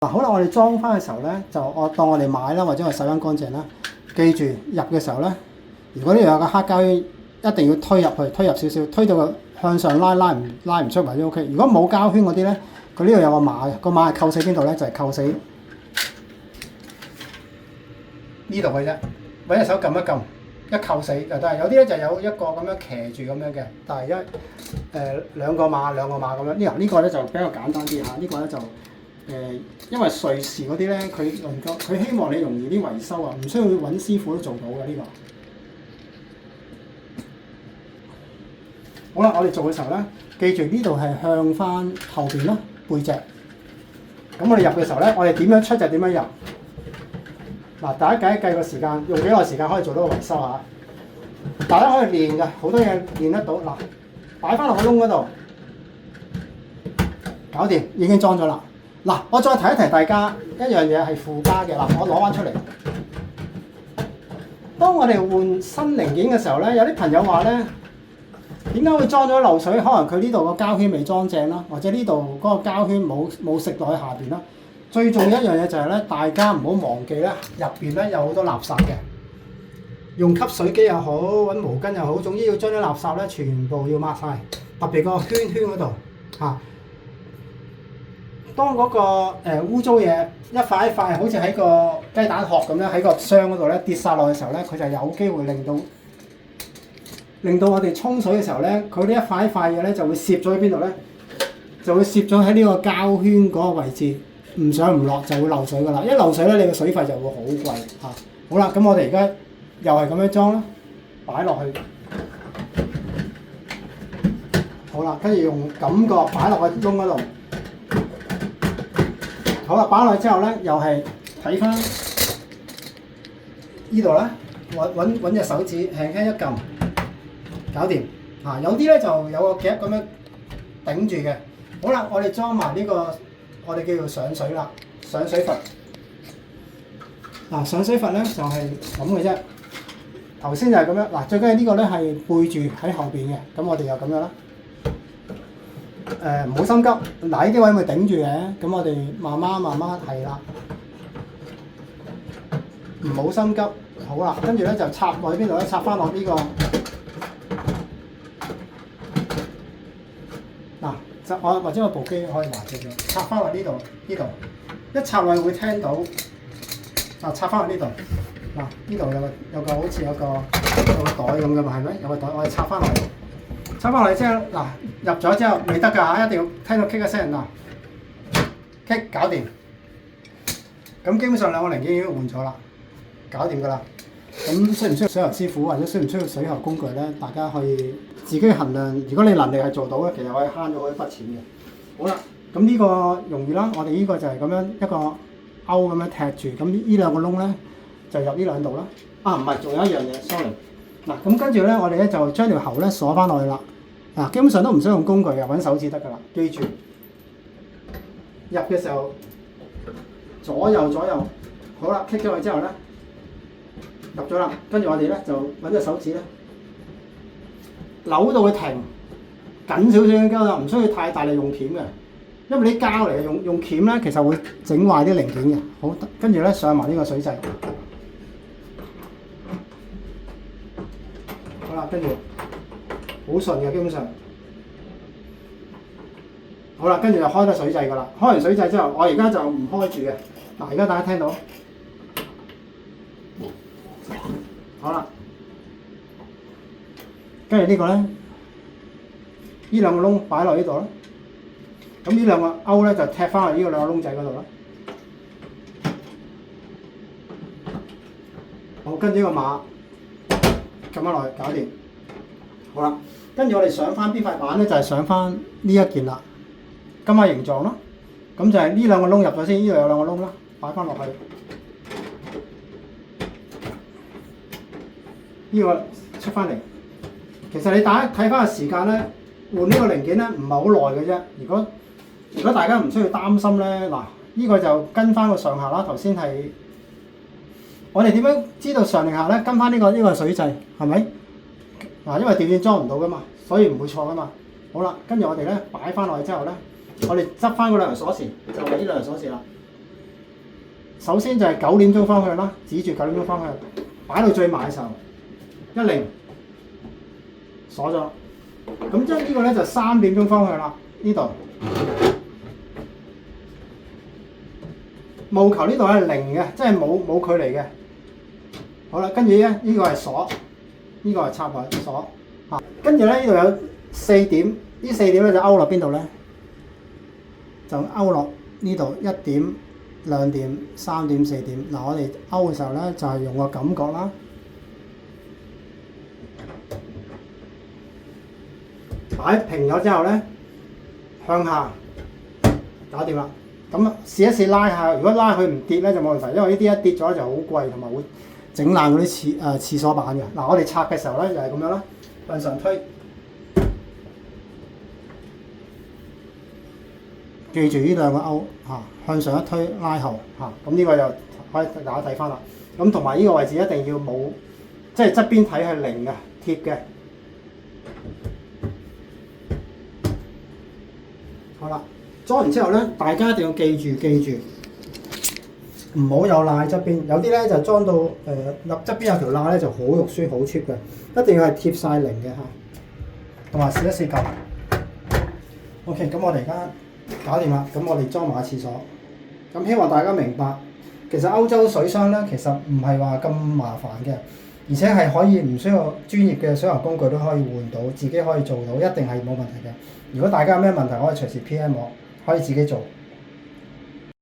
嗱，好啦，我哋裝翻嘅時候咧，就當我哋買啦，或者我洗翻乾淨啦。記住入嘅時候咧，如果呢度有個黑膠圈，一定要推入去，推入少少，推到佢向上拉唔出埋都 OK。如果冇膠圈嗰啲咧，佢呢度有個碼嘅，個碼係扣死邊度咧？就係扣死呢度嘅啫。揾隻手撳一撳，一扣死就得。有啲咧就有一個咁樣騎住咁樣嘅，但係兩個碼咁樣。呢個咧就比較簡單啲嚇，呢個咧就。因為瑞士嗰啲咧，佢希望你容易啲維修啊，唔需要揾師傅都做到嘅呢個。好啦，我哋做嘅時候咧，記住呢度係向翻後邊咯，背脊。咁我哋入嘅時候咧，我哋點樣出就點樣入。嗱，大家計一計個時間，用幾耐時間可以做到個維修啊？大家可以練嘅，好多嘢練得到。嗱，擺翻落個窿嗰度，搞掂，已經裝咗啦。嗱，我再提一提大家一樣嘢係附加嘅。嗱，我攞翻出嚟。當我哋換新零件嘅時候咧，有啲朋友話咧，點解會裝咗漏水？可能佢呢度個膠圈未裝正啦，或者呢度嗰個膠圈冇食落去下邊啦。最重要一樣嘢就係咧，大家唔好忘記咧，入邊咧有好多垃圾嘅。用吸水機又好，揾毛巾又好，總之要將啲垃圾咧全部要抹晒，特別個圈嗰度嚇。當嗰個污糟嘢一塊一塊，好似喺個雞蛋殼咁樣喺個箱嗰度咧跌晒落嘅時候咧，佢就有機會令到我哋沖水嘅時候咧，佢呢一塊一塊嘢咧就會攝咗喺邊度咧？就會攝咗喺呢個膠圈嗰個位置，唔上唔落就會漏水噶啦。一漏水咧，你個水費就會好貴嚇。好啦，咁我哋而家又係咁樣裝啦，擺落去。好啦，跟住用感覺擺落個窿嗰度。好啦，擺落去之後咧，又係睇翻呢度啦，揾隻手指輕輕一撳，搞掂。有啲咧就有個夾咁樣頂住嘅。好啦，我哋裝埋呢個，我哋叫做上水啦，上水閥。上水閥咧就係咁嘅啫。頭先就係咁樣。最緊要呢個咧係背住喺後邊嘅，咁我哋又咁樣啦。唔好心急，嗱呢啲位咪頂住嘅，咁我哋慢慢係啦，唔好心急。好啦，跟住咧就插落去邊度咧？插翻落呢個我或者個部機可以拿住嘅，插翻落呢度，一插落去會聽到。插翻落呢度，呢度有個好似有個袋咁嘅嘛，係咪？有個袋，我哋插翻落去。插翻落嚟之後，入咗之後未得㗎嚇，一定要聽到 click 一聲click 搞掂。咁基本上兩個零件已經換咗啦，搞掂㗎啦。咁需唔需要水喉師傅或者需唔需要水喉工具咧？大家可以自己衡量。如果你能力係做到嘅，其實可以慳咗嗰一筆錢嘅。好啦，咁呢個容易啦。我哋呢個就係咁樣一個勾咁樣踢住，咁呢兩個窿咧就入呢兩度啦。唔係，仲有一樣嘢 ，sorry。咁跟住咧，我哋咧就將條喉咧鎖翻落去啦。基本上都唔需要用工具嘅，揾手指得㗎啦。記住，入嘅時候左右，好啦，棘咗佢之後咧，入咗啦。跟住我哋咧就揾隻手指咧，扭到佢停，緊少少嘅膠啦，唔需要太大力用鉗嘅，因為啲膠嚟嘅，用鉗咧其實會整壞啲零件嘅。好，跟住咧上埋呢個水掣。好啦，跟住好順嘅，基本上。好啦，跟住就開咗水掣㗎啦。開完水掣之後，我而家就唔開住嘅。而家大家聽到，好啦。跟住呢個咧，呢兩個窿擺落呢度啦。咁呢兩個勾咧就踢翻去呢個兩個窿仔嗰度啦。好，跟住呢個碼。撳翻落去，搞掂。好啦，跟住我哋上翻邊塊板咧，就係上翻呢一件啦，金塊形狀咯。咁就係呢兩個窿入咗先，呢度有兩個窿啦，擺翻落去。呢個出翻嚟。其實你大家睇翻個時間咧，換呢個零件咧唔係好耐嘅啫。如果大家唔需要擔心咧，呢個就跟翻個上下啦。頭先係。我哋點樣知道上定下咧？跟翻呢個水掣係咪？因為電線裝唔到噶嘛，所以唔會錯噶嘛。好啦，跟住我哋咧擺翻落去之後咧，我哋執翻嗰兩條鎖匙，就係呢兩條鎖匙啦。首先就係9點鐘方向啦，指住9點鐘方向，擺到最埋嘅時候，10鎖咗。咁即係呢個咧就3點鐘方向啦，呢度。務求呢度係0嘅，即係冇距離嘅。好啦，跟住咧呢個係鎖，呢個係插位鎖。嚇，跟住咧呢度有4點，呢4點咧就勾落邊度咧？就勾落呢度1點、2點、3點、4點。嗱，我哋勾嘅時候咧就係用個感覺啦，擺平咗之後咧向下搞掂啦。咁試一試拉下，如果拉佢唔跌咧就冇問題，因為呢啲一跌咗就好貴，同埋會整爛嗰啲廁所板嘅。嗱，我哋拆嘅時候咧就係咁樣啦，向上推，記住呢兩個勾嚇，向上一推拉後嚇，咁呢個就可以大家睇翻啦。咁同埋呢個位置一定要冇，即係側邊睇係0嘅貼嘅。好啦。裝完之後咧，大家一定要記住，唔好有罅側邊。有啲咧就裝到入側邊有條罅咧就好肉酸、好 cheap 嘅，一定要係貼晒0嘅嚇。同埋試一試舊。OK，咁我哋而家搞掂啦。咁我哋裝埋廁所。咁希望大家明白，其實歐洲水箱咧其實唔係話咁麻煩嘅，而且係可以唔需要專業嘅水喉工具都可以換到，自己可以做到，一定係冇問題嘅。如果大家有咩問題，可以隨時 PM 我。可以自己做。